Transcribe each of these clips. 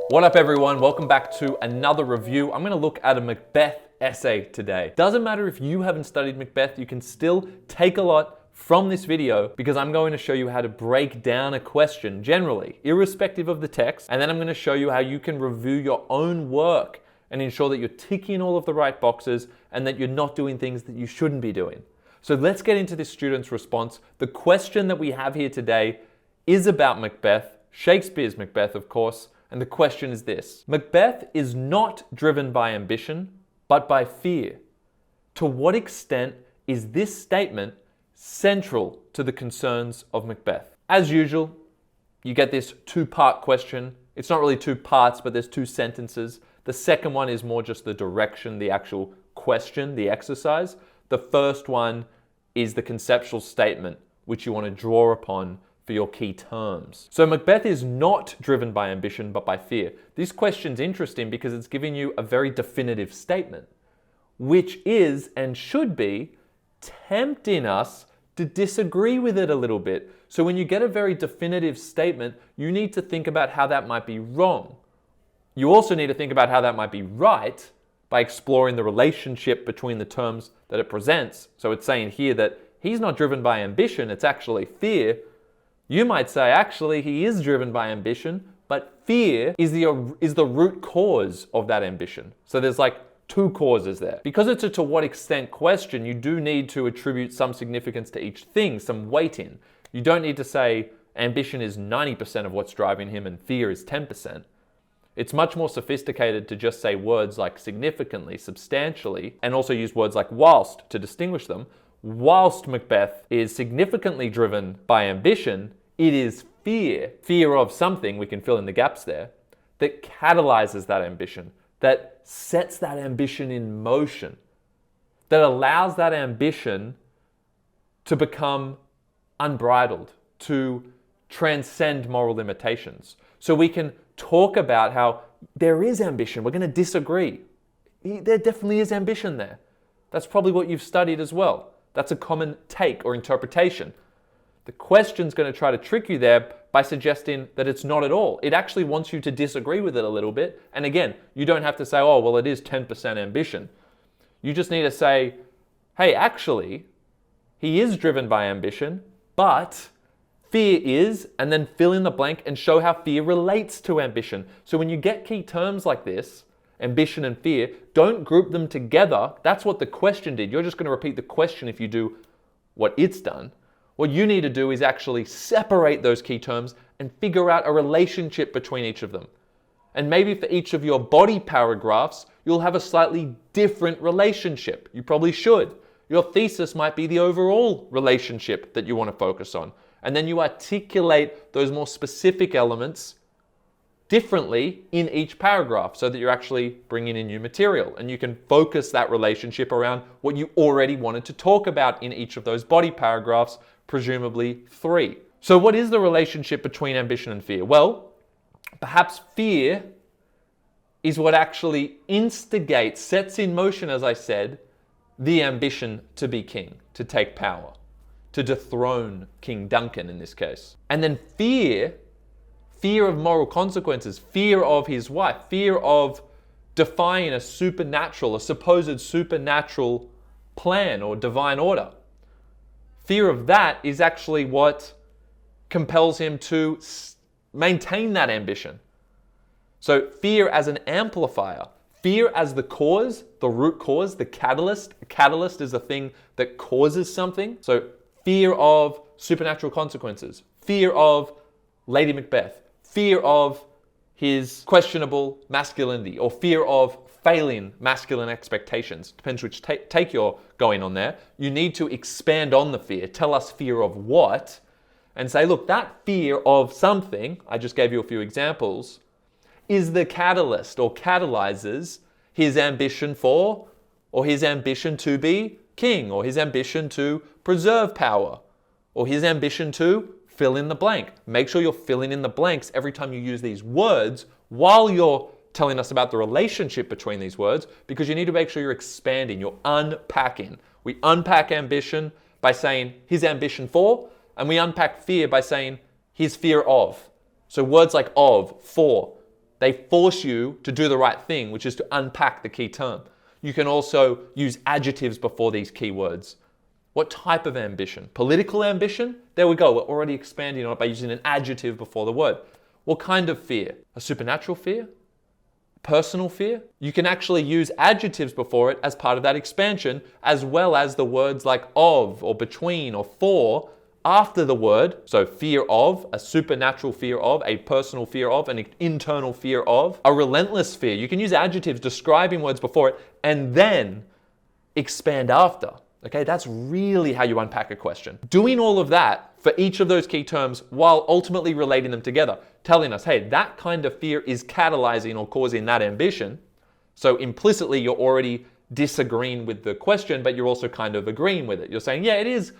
What up everyone, welcome back to another review. I'm gonna look at a Macbeth essay today. Doesn't matter if you haven't studied Macbeth, you can still take a lot from this video because I'm going to show you how to break down a question generally, irrespective of the text, and then I'm gonna show you how you can review your own work and ensure that you're ticking all of the right boxes and that you're not doing things that you shouldn't be doing. So let's get into this student's response. The question that we have here today is about Macbeth, Shakespeare's Macbeth, of course. And the question is this: Macbeth is not driven by ambition, but by fear. To what extent is this statement central to the concerns of Macbeth? As usual, you get this two-part question. It's not really two parts, but there's two sentences. The second one is more just the direction, the actual question, the exercise. The first one is the conceptual statement, which you want to draw upon for your key terms. So Macbeth is not driven by ambition, but by fear. This question's interesting because it's giving you a very definitive statement, which is and should be tempting us to disagree with it a little bit. So when you get a very definitive statement, you need to think about how that might be wrong. You also need to think about how that might be right by exploring the relationship between the terms that it presents. So it's saying here that he's not driven by ambition, it's actually fear. You might say, actually, he is driven by ambition, but fear is the root cause of that ambition. So there's like two causes there. Because it's a to what extent question, you do need to attribute some significance to each thing, some weighting. You don't need to say ambition is 90% of what's driving him and fear is 10%. It's much more sophisticated to just say words like significantly, substantially, and also use words like whilst to distinguish them. Whilst Macbeth is significantly driven by ambition, it is fear of something, we can fill in the gaps there, that catalyzes that ambition, that sets that ambition in motion, that allows that ambition to become unbridled, to transcend moral limitations. So we can talk about how there is ambition, we're going to disagree. There definitely is ambition there. That's probably what you've studied as well. That's a common take or interpretation. The question's going to try to trick you there by suggesting that it's not at all. It actually wants you to disagree with it a little bit. And again, you don't have to say, oh, well, it is 10% ambition. You just need to say, hey, actually, he is driven by ambition, but fear is, and then fill in the blank and show how fear relates to ambition. So when you get key terms like this, ambition and fear, don't group them together. That's what the question did. You're just going to repeat the question if you do what it's done. What you need to do is actually separate those key terms and figure out a relationship between each of them. And maybe for each of your body paragraphs, you'll have a slightly different relationship. You probably should. Your thesis might be the overall relationship that you want to focus on. And then you articulate those more specific elements differently in each paragraph so that you're actually bringing in new material and you can focus that relationship around what you already wanted to talk about in each of those body paragraphs, presumably 3. So what is the relationship between ambition and fear? Well, perhaps fear is what actually instigates, sets in motion, as I said, the ambition to be king, to take power, to dethrone King Duncan in this case. And then fear of moral consequences, fear of his wife, fear of defying a supposed supernatural plan or divine order. Fear of that is actually what compels him to maintain that ambition. So fear as an amplifier, fear as the cause, the root cause, the catalyst. A catalyst is a thing that causes something. So fear of supernatural consequences, fear of Lady Macbeth, fear of his questionable masculinity, or fear of failing masculine expectations. Depends which take you're going on there. You need to expand on the fear. Tell us fear of what, and say, look, that fear of something, I just gave you a few examples, is the catalyst or catalyzes his ambition for, or his ambition to be king, or his ambition to preserve power, or his ambition to fill in the blank. Make sure you're filling in the blanks every time you use these words while you're telling us about the relationship between these words, because you need to make sure you're expanding, you're unpacking. We unpack ambition by saying his ambition for, and we unpack fear by saying his fear of. So words like of, for, they force you to do the right thing, which is to unpack the key term. You can also use adjectives before these keywords. What type of ambition? Political ambition? There we go. We're already expanding on it by using an adjective before the word. What kind of fear? A supernatural fear? Personal fear? You can actually use adjectives before it as part of that expansion, as well as the words like of or between or for after the word. So fear of, a supernatural fear of, a personal fear of, an internal fear of, a relentless fear. You can use adjectives describing words before it and then expand after. Okay, that's really how you unpack a question. Doing all of that for each of those key terms while ultimately relating them together, telling us, hey, that kind of fear is catalyzing or causing that ambition. So implicitly, you're already disagreeing with the question, but you're also kind of agreeing with it. You're saying, yeah, it is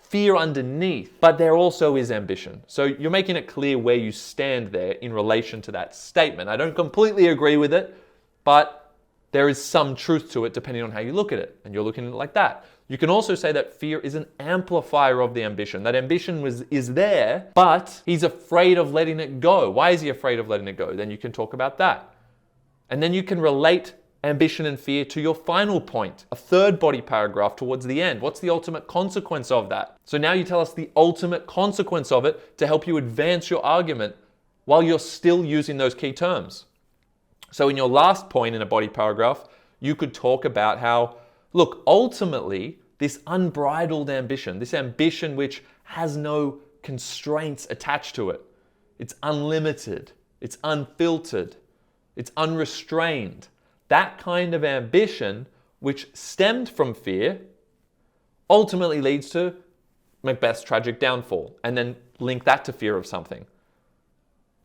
fear underneath, but there also is ambition. So you're making it clear where you stand there in relation to that statement. I don't completely agree with it, but there is some truth to it depending on how you look at it, and you're looking at it like that. You can also say that fear is an amplifier of the ambition. That ambition is there, but he's afraid of letting it go. Why is he afraid of letting it go? Then you can talk about that. And then you can relate ambition and fear to your final point, a third body paragraph towards the end. What's the ultimate consequence of that? So now you tell us the ultimate consequence of it to help you advance your argument while you're still using those key terms. So in your last point in a body paragraph, you could talk about how, look, ultimately, this unbridled ambition, this ambition which has no constraints attached to it, it's unlimited, it's unfiltered, it's unrestrained. That kind of ambition, which stemmed from fear, ultimately leads to Macbeth's tragic downfall, and then link that to fear of something.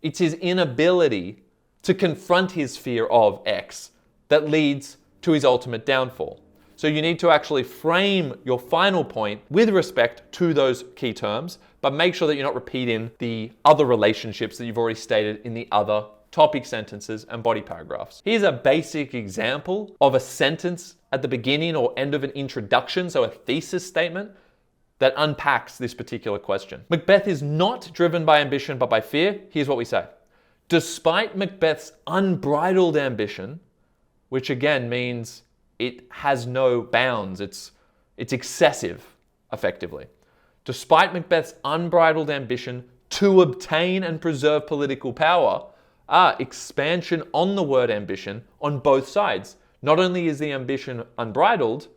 It's his inability to confront his fear of X that leads to his ultimate downfall. So you need to actually frame your final point with respect to those key terms, but make sure that you're not repeating the other relationships that you've already stated in the other topic sentences and body paragraphs. Here's a basic example of a sentence at the beginning or end of an introduction, so a thesis statement, that unpacks this particular question. Macbeth is not driven by ambition but by fear. Here's what we say. Despite Macbeth's unbridled ambition, which again means it has no bounds, it's excessive, effectively. Despite Macbeth's unbridled ambition to obtain and preserve political power, expansion on the word ambition on both sides. Not only is the ambition unbridled,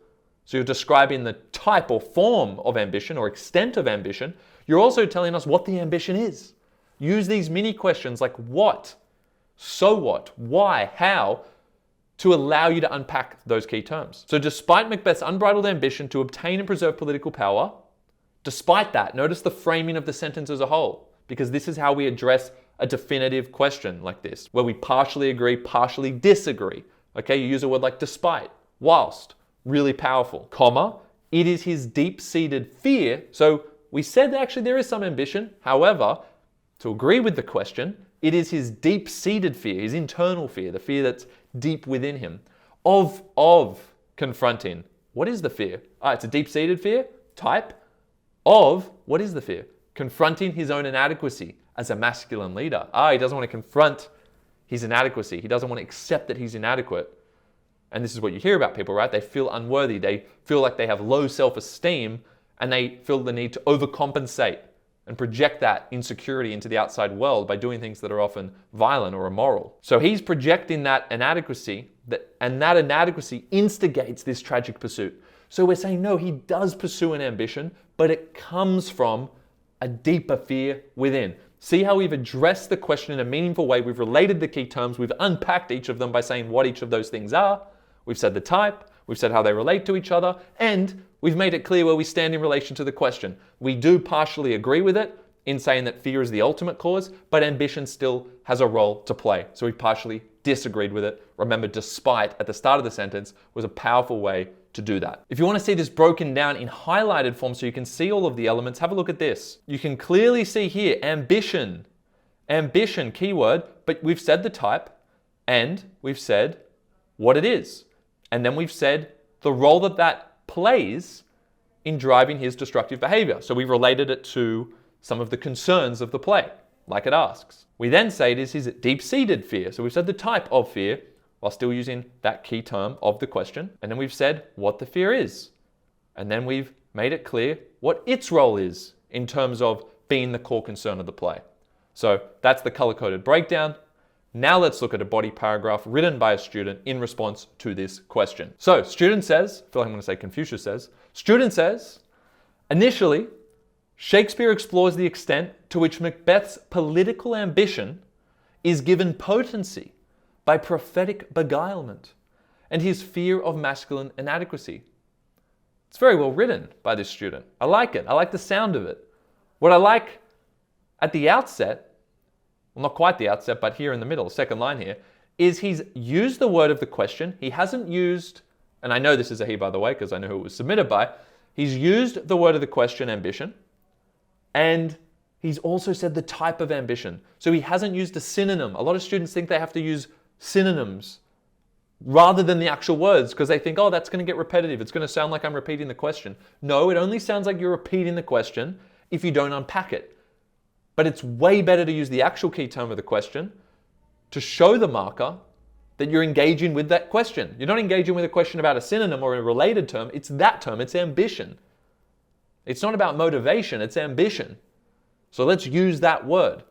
so you're describing the type or form of ambition or extent of ambition, you're also telling us what the ambition is. Use these mini questions like what, so what, why, how, to allow you to unpack those key terms. So despite Macbeth's unbridled ambition to obtain and preserve political power, despite that, notice the framing of the sentence as a whole, because this is how we address a definitive question like this, where we partially agree, partially disagree. Okay, you use a word like despite, whilst, really powerful, comma, it is his deep-seated fear. So we said that actually there is some ambition. However, to agree with the question, it is his deep-seated fear, his internal fear, the fear that's deep within him, of confronting. What is the fear? It's a deep-seated fear, type, of, what is the fear? Confronting his own inadequacy as a masculine leader. He doesn't want to confront his inadequacy. He doesn't want to accept that he's inadequate. And this is what you hear about people, right? They feel unworthy. They feel like they have low self-esteem, and they feel the need to overcompensate and project that insecurity into the outside world by doing things that are often violent or immoral. So he's projecting that inadequacy, and that inadequacy instigates this tragic pursuit. So we're saying, no, he does pursue an ambition, but it comes from a deeper fear within. See how we've addressed the question in a meaningful way. We've related the key terms. We've unpacked each of them by saying what each of those things are. We've said the type. We've said how they relate to each other. And we've made it clear where we stand in relation to the question. We do partially agree with it in saying that fear is the ultimate cause, but ambition still has a role to play. So we partially disagreed with it. Remember, despite at the start of the sentence was a powerful way to do that. If you want to see this broken down in highlighted form so you can see all of the elements, have a look at this. You can clearly see here, ambition, keyword, but we've said the type and we've said what it is. And then we've said the role that plays in driving his destructive behavior. So we've related it to some of the concerns of the play. like it asks. We then say it is his deep-seated fear. So we've said the type of fear while still using that key term of the question. And then we've said what the fear is. And then we've made it clear what its role is in terms of being the core concern of the play. So that's the color-coded breakdown. Now let's look at a body paragraph written by a student in response to this question. So student says, I feel like I'm going to say Confucius says, student says, initially, Shakespeare explores the extent to which Macbeth's political ambition is given potency by prophetic beguilement and his fear of masculine inadequacy. It's very well written by this student. I like it. I like the sound of it. What I like at the outset, well, not quite the outset, but here in the middle, second line here, is he's used the word of the question. He hasn't used, and I know this is a he, by the way, because I know who it was submitted by. He's used the word of the question, ambition, and he's also said the type of ambition. So he hasn't used a synonym. A lot of students think they have to use synonyms rather than the actual words because they think, oh, that's going to get repetitive. It's going to sound like I'm repeating the question. No, it only sounds like you're repeating the question if you don't unpack it. But it's way better to use the actual key term of the question to show the marker that you're engaging with that question. You're not engaging with a question about a synonym or a related term. It's that term. It's ambition. It's not about motivation. It's ambition. So let's use that word.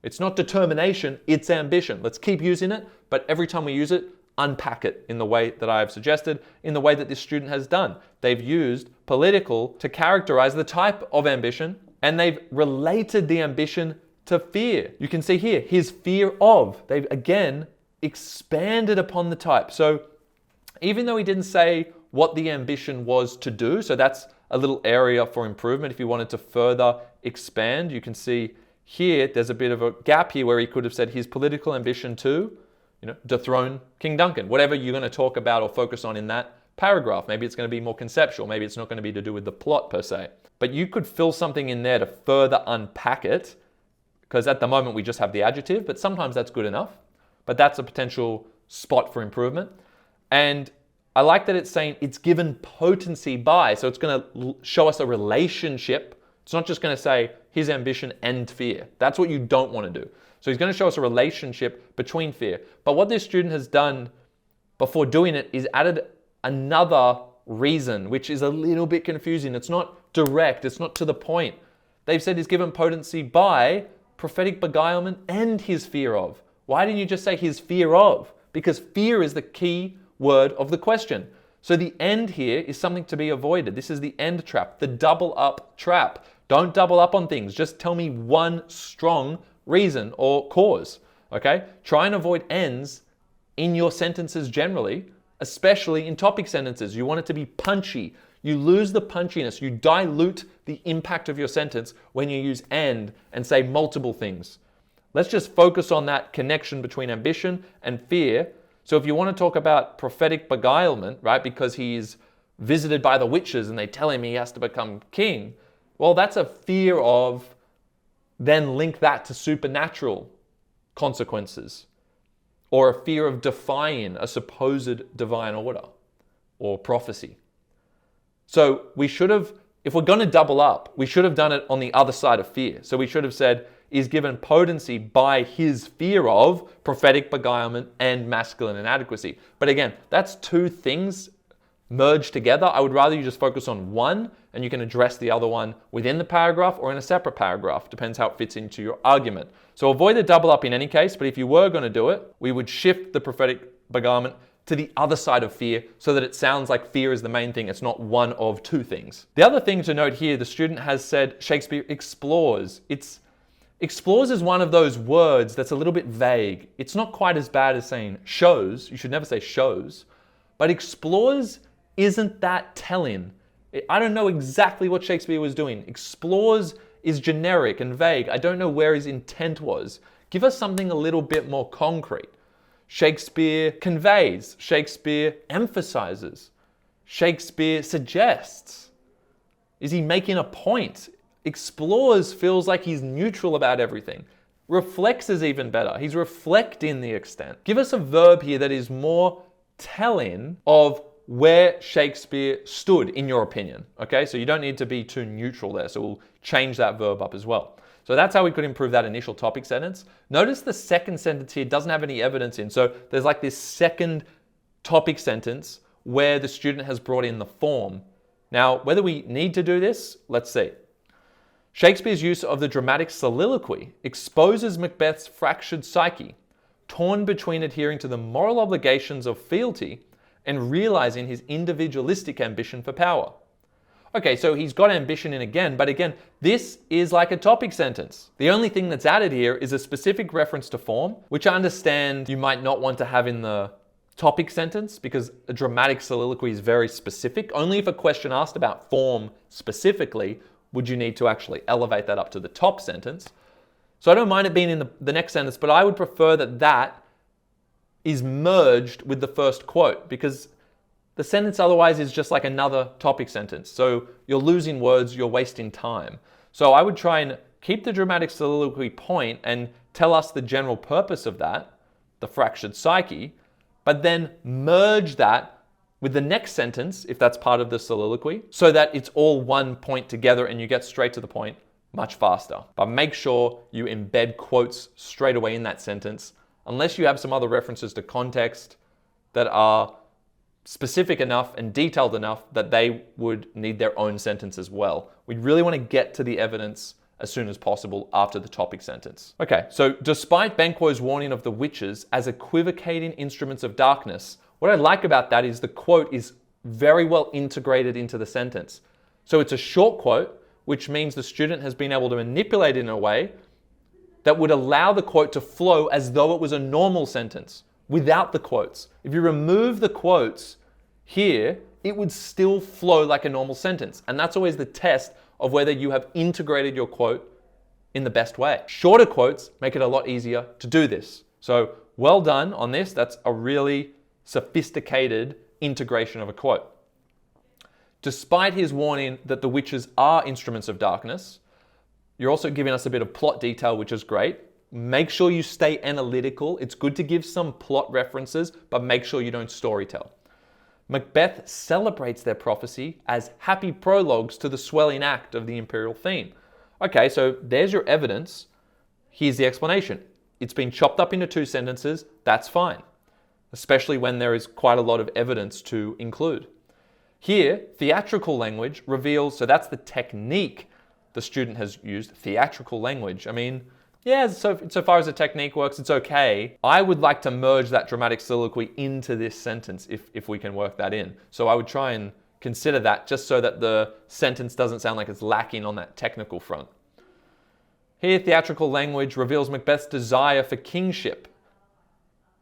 It's not determination. It's ambition. Let's keep using it. But every time we use it, unpack it in the way that I've suggested, in the way that this student has done. They've used political to characterize the type of ambition, and they've related the ambition to fear. You can see here, his fear of. They've again expanded upon the type. So even though he didn't say what the ambition was to do, so that's a little area for improvement. If you wanted to further expand, you can see here, there's a bit of a gap here where he could have said his political ambition to, dethrone King Duncan, whatever you're going to talk about or focus on in that paragraph. Maybe it's going to be more conceptual. Maybe it's not going to be to do with the plot per se. But you could fill something in there to further unpack it, because at the moment we just have the adjective, but sometimes that's good enough. But that's a potential spot for improvement. And I like that it's saying it's given potency by, so it's going to show us a relationship. It's not just going to say his ambition and fear. That's what you don't want to do. So he's going to show us a relationship between fear. But what this student has done before doing it is added another reason, which is a little bit confusing. It's not direct. It's not to the point. They've said he's given potency by prophetic beguilement and his fear of. Why didn't you just say his fear of? Because fear is the key word of the question. So the end here is something to be avoided. This is the end trap, the double up trap. Don't double up on things. Just tell me one strong reason or cause, okay? Try and avoid ends in your sentences generally, especially in topic sentences. You want it to be punchy. You lose the punchiness. You dilute the impact of your sentence when you use and say multiple things. Let's just focus on that connection between ambition and fear. So if you want to talk about prophetic beguilement, right, because he's visited by the witches and they tell him he has to become king, well, that's a fear of, then link that to supernatural consequences, or a fear of defying a supposed divine order or prophecy. So we should have, if we're going to double up, we should have done it on the other side of fear. So we should have said, is given potency by his fear of prophetic beguilement and masculine inadequacy. But again, that's two things merged together. I would rather you just focus on one and you can address the other one within the paragraph or in a separate paragraph. Depends how it fits into your argument. So avoid the double up in any case, but if you were going to do it, we would shift the prophetic beguilement to the other side of fear so that it sounds like fear is the main thing. It's not one of two things. The other thing to note here, the student has said Shakespeare explores. Explores is one of those words that's a little bit vague. It's not quite as bad as saying shows. You should never say shows. But explores isn't that telling. I don't know exactly what Shakespeare was doing. Explores is generic and vague. I don't know where his intent was. Give us something a little bit more concrete. Shakespeare conveys. Shakespeare emphasizes. Shakespeare suggests. Is he making a point? Explores feels like he's neutral about everything. Reflects is even better. He's reflecting the extent. Give us a verb here that is more telling of where Shakespeare stood, in your opinion. Okay, so you don't need to be too neutral there. So we'll change that verb up as well. So that's how we could improve that initial topic sentence. Notice the second sentence here doesn't have any evidence in. So there's like this second topic sentence where the student has brought in the form. Now, whether we need to do this, let's see. Shakespeare's use of the dramatic soliloquy exposes Macbeth's fractured psyche, torn between adhering to the moral obligations of fealty and realizing his individualistic ambition for power. Okay, so he's got ambition in again, but again, this is like a topic sentence. The only thing that's added here is a specific reference to form, which I understand you might not want to have in the topic sentence because a dramatic soliloquy is very specific. Only if a question asked about form specifically would you need to actually elevate that up to the top sentence. So I don't mind it being in the next sentence, but I would prefer that that is merged with the first quote because the sentence otherwise is just like another topic sentence. So you're losing words, you're wasting time. So I would try and keep the dramatic soliloquy point and tell us the general purpose of that, the fractured psyche, but then merge that with the next sentence, if that's part of the soliloquy, so that it's all one point together and you get straight to the point much faster. But make sure you embed quotes straight away in that sentence, unless you have some other references to context that are specific enough and detailed enough that they would need their own sentence as well. We really want to get to the evidence as soon as possible after the topic sentence. Okay, so despite Banquo's warning of the witches as equivocating instruments of darkness, what I like about that is the quote is very well integrated into the sentence. So it's a short quote, which means the student has been able to manipulate it in a way that would allow the quote to flow as though it was a normal sentence without the quotes. If you remove the quotes here, it would still flow like a normal sentence. And that's always the test of whether you have integrated your quote in the best way. Shorter quotes make it a lot easier to do this. So well done on this. That's a really sophisticated integration of a quote. Despite his warning that the witches are instruments of darkness, you're also giving us a bit of plot detail, which is great. Make sure you stay analytical. It's good to give some plot references, but make sure you don't storytell. Macbeth celebrates their prophecy as happy prologues to the swelling act of the imperial theme. Okay, so there's your evidence. Here's the explanation. It's been chopped up into two sentences. That's fine, especially when there is quite a lot of evidence to include. Here, theatrical language reveals, so that's the technique the student has used, theatrical language. I mean, yeah, so far as the technique works, it's okay. I would like to merge that dramatic soliloquy into this sentence if we can work that in. So I would try and consider that just so that the sentence doesn't sound like it's lacking on that technical front. Here, theatrical language reveals Macbeth's desire for kingship.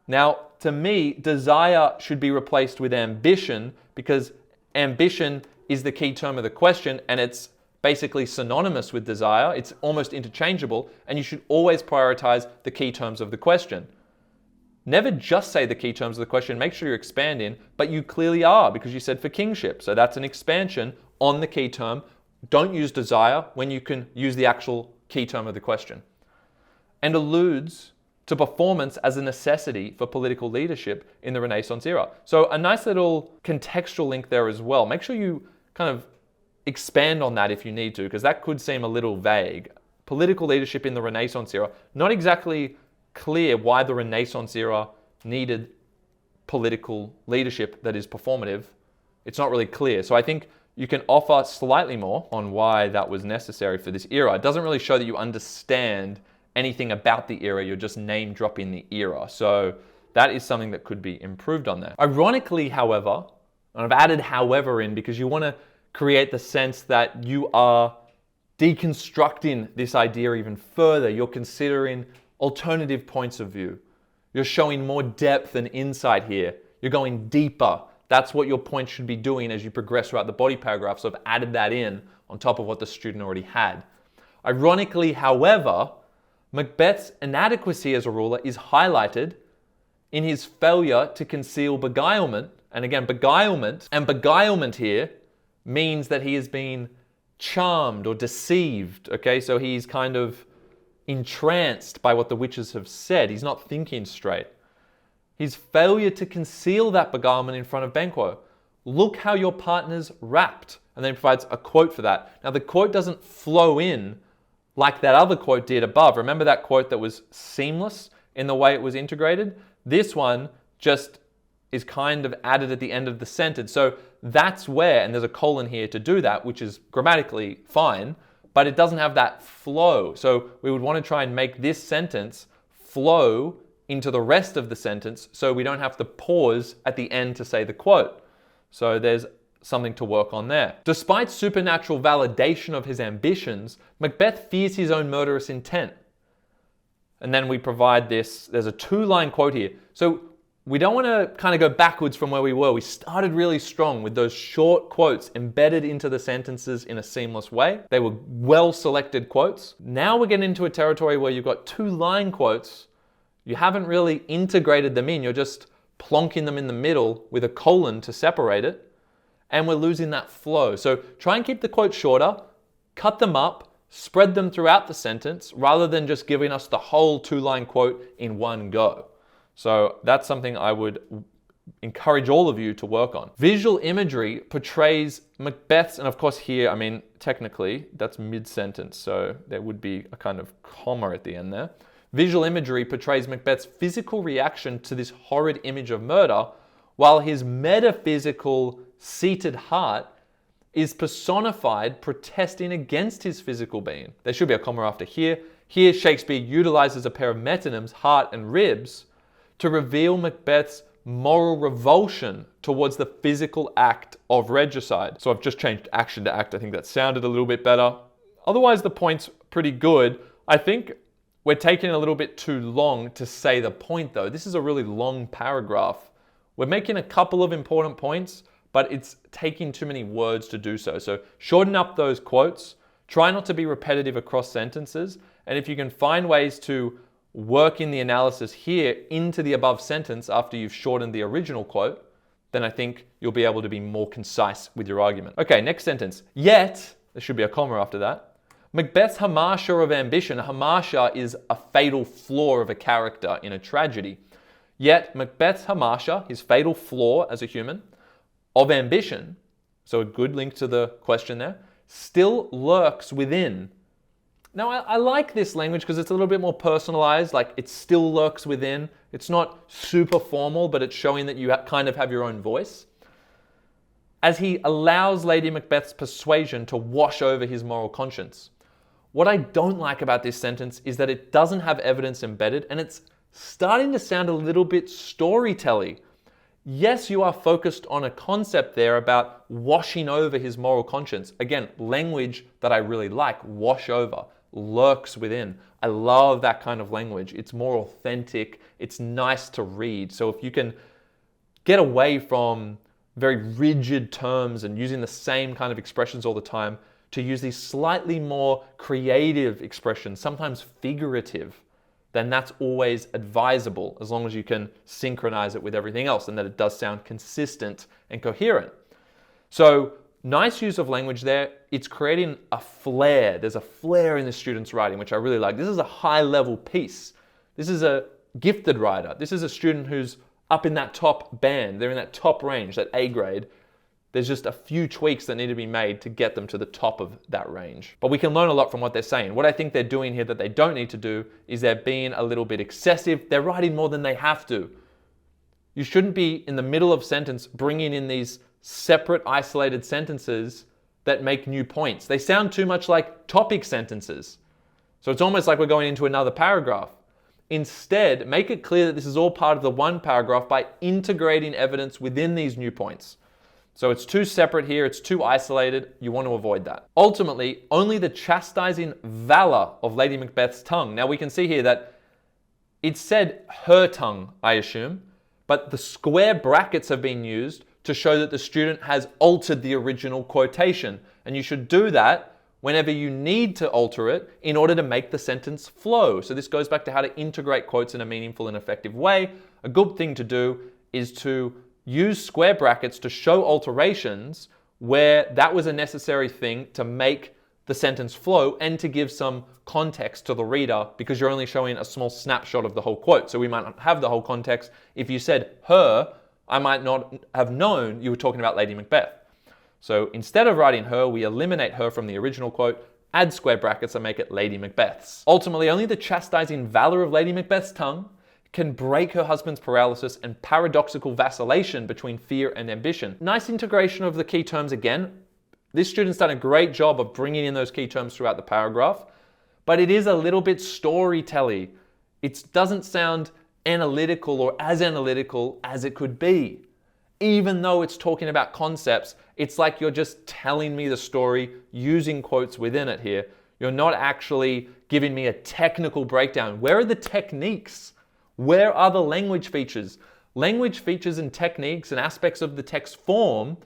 Now, to me, desire should be replaced with ambition because ambition is the key term of the question and it's basically synonymous with desire. It's almost interchangeable, and you should always prioritize the key terms of the question. Never just say the key terms of the question, make sure you're expanding, but you clearly are because you said for kingship. So that's an expansion on the key term. Don't use desire when you can use the actual key term of the question. And alludes to performance as a necessity for political leadership in the Renaissance era. So a nice little contextual link there as well. Make sure you kind of expand on that if you need to, because that could seem a little vague. Political leadership in the Renaissance era, not exactly clear why the Renaissance era needed political leadership that is performative. It's not really clear. So I think you can offer slightly more on why that was necessary for this era. It doesn't really show that you understand anything about the era, you're just name dropping the era. So that is something that could be improved on there. Ironically, however, and I've added however in because you want to create the sense that you are deconstructing this idea even further. You're considering alternative points of view. You're showing more depth and insight here. You're going deeper. That's what your point should be doing as you progress throughout the body paragraph. So I've added that in on top of what the student already had. Ironically, however, Macbeth's inadequacy as a ruler is highlighted in his failure to conceal beguilement. And again, beguilement here means that he has been charmed or deceived, okay? So he's kind of entranced by what the witches have said. He's not thinking straight. His failure to conceal that beguilement in front of Banquo. Look how your partner's wrapped. And then he provides a quote for that. Now the quote doesn't flow in like that other quote did above. Remember that quote that was seamless in the way it was integrated? This one just is kind of added at the end of the sentence. So that's where, and there's a colon here to do that, which is grammatically fine, but it doesn't have that flow. So we would want to try and make this sentence flow into the rest of the sentence so we don't have to pause at the end to say the quote. So there's something to work on there. Despite supernatural validation of his ambitions, Macbeth fears his own murderous intent. And then we provide this, there's a 2-line quote here. So we don't want to kind of go backwards from where we were. We started really strong with those short quotes embedded into the sentences in a seamless way. They were well-selected quotes. Now we're getting into a territory where you've got 2-line quotes. You haven't really integrated them in. You're just plonking them in the middle with a colon to separate it. And we're losing that flow. So try and keep the quotes shorter, cut them up, spread them throughout the sentence rather than just giving us the whole 2-line quote in one go. So that's something I would encourage all of you to work on. Visual imagery portrays Macbeth's, and of course here, I mean, technically that's mid-sentence, so there would be a kind of comma at the end there. Visual imagery portrays Macbeth's physical reaction to this horrid image of murder, while his metaphysical seated heart is personified protesting against his physical being. There should be a comma after here. Here, Shakespeare utilizes a pair of metonyms, heart and ribs, to reveal Macbeth's moral revulsion towards the physical act of regicide. So I've just changed action to act. I think that sounded a little bit better. Otherwise, the point's pretty good. I think we're taking a little bit too long to say the point though. This is a really long paragraph. We're making a couple of important points, but it's taking too many words to do so. So shorten up those quotes, try not to be repetitive across sentences, and if you can find ways to work in the analysis here into the above sentence after you've shortened the original quote, then I think you'll be able to be more concise with your argument. Okay, next sentence. Yet, there should be a comma after that, Macbeth's hamartia of ambition. Hamartia is a fatal flaw of a character in a tragedy. Yet Macbeth's hamartia, his fatal flaw as a human, of ambition, so a good link to the question there, still lurks within. Now, I like this language because it's a little bit more personalized, like it still lurks within. It's not super formal, but it's showing that you kind of have your own voice. As he allows Lady Macbeth's persuasion to wash over his moral conscience. What I don't like about this sentence is that it doesn't have evidence embedded and it's starting to sound a little bit storytelly. Yes, you are focused on a concept there about washing over his moral conscience. Again, language that I really like, wash over, lurks within. I love that kind of language. It's more authentic. It's nice to read. So if you can get away from very rigid terms and using the same kind of expressions all the time to use these slightly more creative expressions, sometimes figurative, then that's always advisable as long as you can synchronize it with everything else and that it does sound consistent and coherent. So nice use of language there. It's creating a flair. There's a flair in the student's writing, which I really like. This is a high level piece. This is a gifted writer. This is a student who's up in that top band. They're in that top range, that A grade. There's just a few tweaks that need to be made to get them to the top of that range. But we can learn a lot from what they're saying. What I think they're doing here that they don't need to do is they're being a little bit excessive. They're writing more than they have to. You shouldn't be in the middle of a sentence bringing in these separate isolated sentences that make new points. They sound too much like topic sentences. So it's almost like we're going into another paragraph. Instead, make it clear that this is all part of the one paragraph by integrating evidence within these new points. So it's too separate here, it's too isolated, you want to avoid that. Ultimately, only the chastising valor of Lady Macbeth's tongue. Now we can see here that it said her tongue, I assume, but the square brackets have been used to show that the student has altered the original quotation. And you should do that whenever you need to alter it in order to make the sentence flow. So this goes back to how to integrate quotes in a meaningful and effective way. A good thing to do is to use square brackets to show alterations where that was a necessary thing to make the sentence flow and to give some context to the reader because you're only showing a small snapshot of the whole quote. So we might not have the whole context. If you said her, I might not have known you were talking about Lady Macbeth. So instead of writing her, we eliminate her from the original quote, add square brackets and make it Lady Macbeth's. Ultimately, only the chastising valor of Lady Macbeth's tongue can break her husband's paralysis and paradoxical vacillation between fear and ambition. Nice integration of the key terms again. This student's done a great job of bringing in those key terms throughout the paragraph, but it is a little bit storytelly. It doesn't sound analytical or as analytical as it could be. Even though it's talking about concepts, it's like you're just telling me the story using quotes within it here. You're not actually giving me a technical breakdown. Where are the techniques? Where are the language features? Language features and techniques and aspects of the text form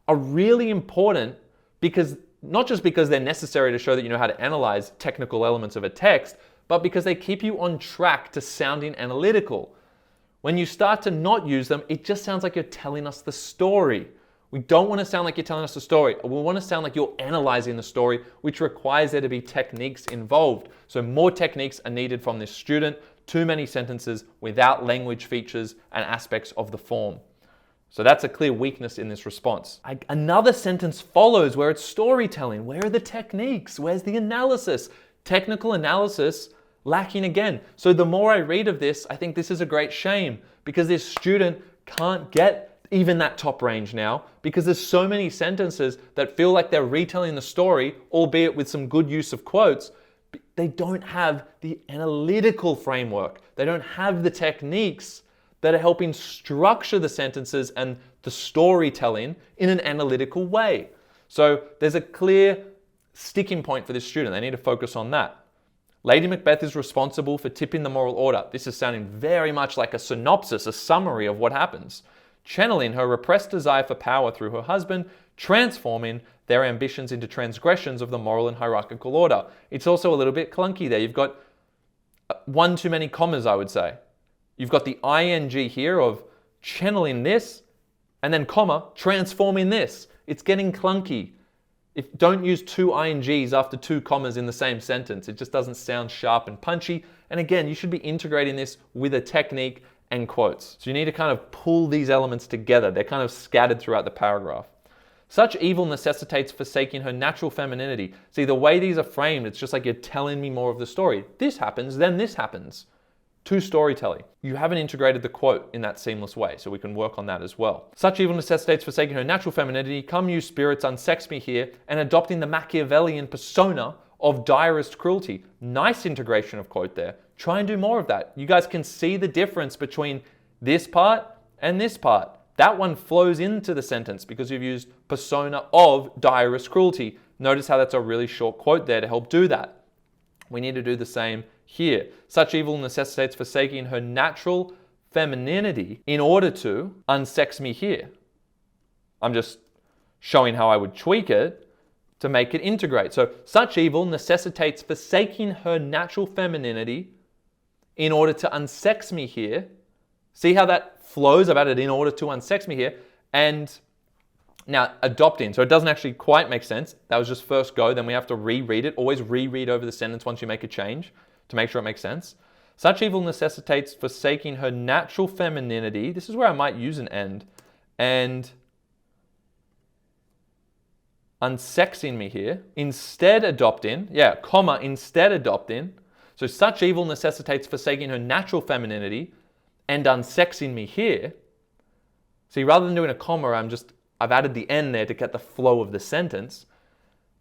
are really important because not just because they're necessary to show that you know how to analyze technical elements of a text, but because they keep you on track to sounding analytical. When you start to not use them, it just sounds like you're telling us the story. We don't want to sound like you're telling us the story. We want to sound like you're analyzing the story, which requires there to be techniques involved. So more techniques are needed from this student. Too many sentences without language features and aspects of the form. So that's a clear weakness in this response. Another sentence follows where it's storytelling. Where are the techniques? Where's the analysis? Technical analysis lacking again. So the more I read of this, I think this is a great shame because this student can't get even that top range now because there's so many sentences that feel like they're retelling the story, albeit with some good use of quotes. They don't have the analytical framework. They don't have the techniques that are helping structure the sentences and the storytelling in an analytical way. So there's a clear sticking point for this student. They need to focus on that. Lady Macbeth is responsible for tipping the moral order. This is sounding very much like a synopsis, a summary of what happens. Channeling her repressed desire for power through her husband, transforming their ambitions into transgressions of the moral and hierarchical order. It's also a little bit clunky there. You've got one too many commas, I would say. You've got the ing here of channeling this, and then comma, transforming this. It's getting clunky. Don't use two ings after two commas in the same sentence. It just doesn't sound sharp and punchy. And again, you should be integrating this with a technique and quotes. So you need to kind of pull these elements together. They're kind of scattered throughout the paragraph. Such evil necessitates forsaking her natural femininity. See, the way these are framed, it's just like you're telling me more of the story. This happens, then this happens. Too storytelling. You haven't integrated the quote in that seamless way, so we can work on that as well. Such evil necessitates forsaking her natural femininity. Come you spirits, unsex me here, and adopting the Machiavellian persona of direst cruelty. Nice integration of quote there. Try and do more of that. You guys can see the difference between this part and this part. That one flows into the sentence because you've used persona of direst cruelty. Notice how that's a really short quote there to help do that. We need to do the same here. Such evil necessitates forsaking her natural femininity in order to unsex me here. I'm just showing how I would tweak it to make it integrate. So such evil necessitates forsaking her natural femininity in order to unsex me here. See how that flows? I've added in order to unsex me here. And now adopting. So it doesn't actually quite make sense. That was just first go. Then we have to reread it. Always reread over the sentence once you make a change to make sure it makes sense. Such evil necessitates forsaking her natural femininity. This is where I might use an end. And unsexing me here. Instead adopting. Yeah, comma, instead adopting. So such evil necessitates forsaking her natural femininity and unsexing me here. See, rather than doing a comma, I've added the end there to get the flow of the sentence.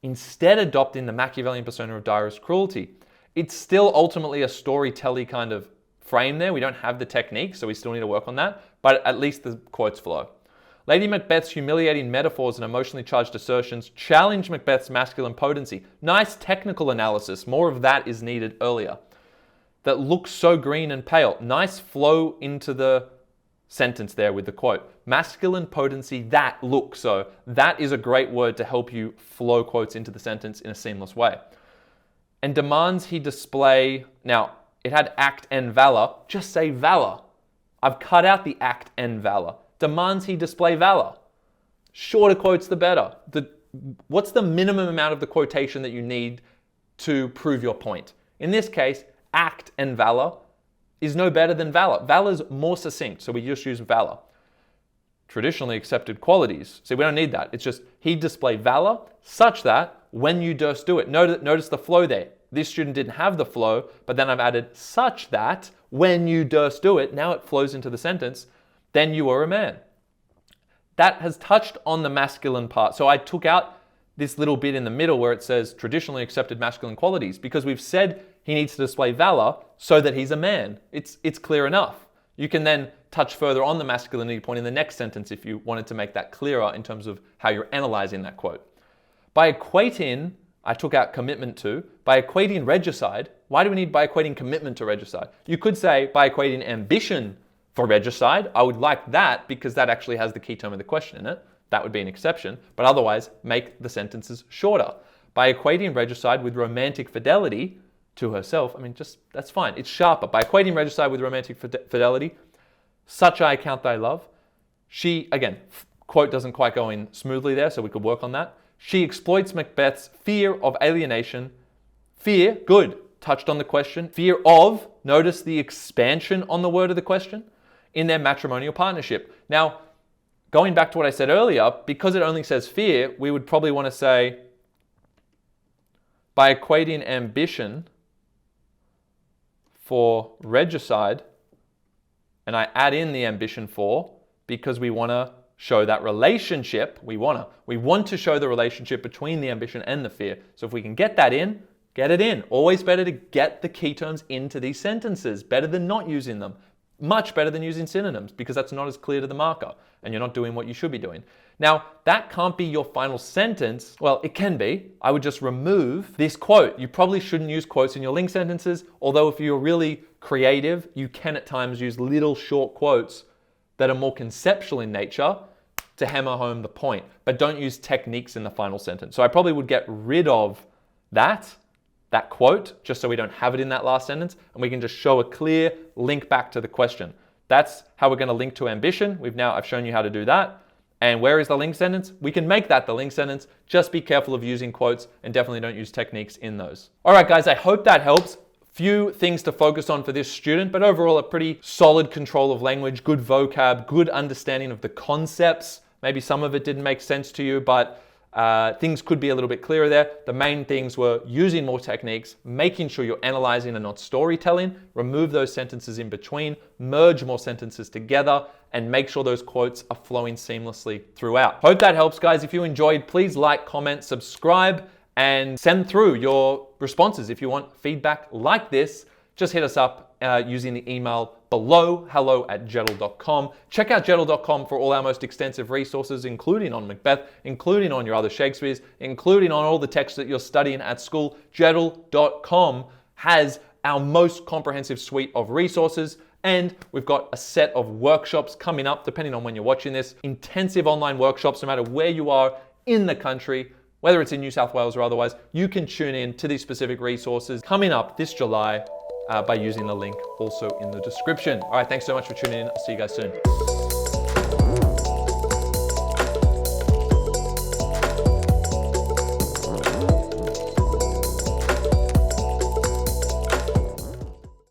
Instead adopting the Machiavellian persona of direst cruelty. It's still ultimately a storytelling kind of frame there. We don't have the technique, so we still need to work on that, but at least the quotes flow. Lady Macbeth's humiliating metaphors and emotionally charged assertions challenge Macbeth's masculine potency. Nice technical analysis. More of that is needed earlier. That looks so green and pale. Nice flow into the sentence there with the quote. Masculine potency, that looks so. That is a great word to help you flow quotes into the sentence in a seamless way. And demands he display, now it had act and valor, just say valor. I've cut out the act and valor. Demands he display valor. Shorter quotes the better. What's the minimum amount of the quotation that you need to prove your point? In this case, act and valor is no better than valor. Valor's more succinct, so we just use valor. traditionally accepted qualities. See, we don't need that. It's just he displayed valor such that when you durst do it. Notice the flow there. This student didn't have the flow, but then I've added such that when you durst do it, now it flows into the sentence, then you are a man. That has touched on the masculine part. So I took out this little bit in the middle where it says traditionally accepted masculine qualities because we've said he needs to display valor so that he's a man. It's clear enough. You can then touch further on the masculinity point in the next sentence if you wanted to make that clearer in terms of how you're analyzing that quote. By equating, I took out commitment to, by equating regicide, why do we need by equating commitment to regicide? You could say by equating ambition for regicide. I would like that because that actually has the key term of the question in it. That would be an exception, but otherwise make the sentences shorter. By equating regicide with romantic fidelity to herself, I mean, just that's fine. It's sharper. By equating regicide with romantic fidelity, such I count thy love. She, again, quote doesn't quite go in smoothly there, so we could work on that. She exploits Macbeth's fear of alienation. Fear, good, touched on the question. Fear of, notice the expansion on the word of the question, in their matrimonial partnership. Now, going back to what I said earlier, because it only says fear, we would probably want to say, by equating ambition for regicide, and I add in the ambition for, because we want to show that relationship. We want to show the relationship between the ambition and the fear. So if we can get that in, get it in. Always better to get the key terms into these sentences. Better than not using them. Much better than using synonyms because that's not as clear to the marker and you're not doing what you should be doing. Now, that can't be your final sentence. Well, it can be. I would just remove this quote. You probably shouldn't use quotes in your link sentences, although if you're really creative, you can at times use little short quotes that are more conceptual in nature to hammer home the point, but don't use techniques in the final sentence. So I probably would get rid of that quote, just so we don't have it in that last sentence, and we can just show a clear link back to the question. That's how we're going to link to ambition. I've shown you how to do that. And where is the link sentence? We can make that the link sentence. Just be careful of using quotes and definitely don't use techniques in those. All right, guys, I hope that helps. Few things to focus on for this student, but overall a pretty solid control of language, good vocab, good understanding of the concepts. Maybe some of it didn't make sense to you, but things could be a little bit clearer there. The main things were using more techniques, making sure you're analyzing and not storytelling, remove those sentences in between, merge more sentences together, and make sure those quotes are flowing seamlessly throughout. Hope that helps, guys. If you enjoyed, please like, comment, subscribe, and send through your responses. If you want feedback like this, just hit us up using the email below, hello@jeddle.com. Check out jeddle.com for all our most extensive resources, including on Macbeth, including on your other Shakespeares, including on all the texts that you're studying at school. Jeddle.com has our most comprehensive suite of resources, and we've got a set of workshops coming up, depending on when you're watching this. Intensive online workshops, no matter where you are in the country, whether it's in New South Wales or otherwise, you can tune in to these specific resources coming up this July by using the link also in the description. All right, thanks so much for tuning in. I'll see you guys soon.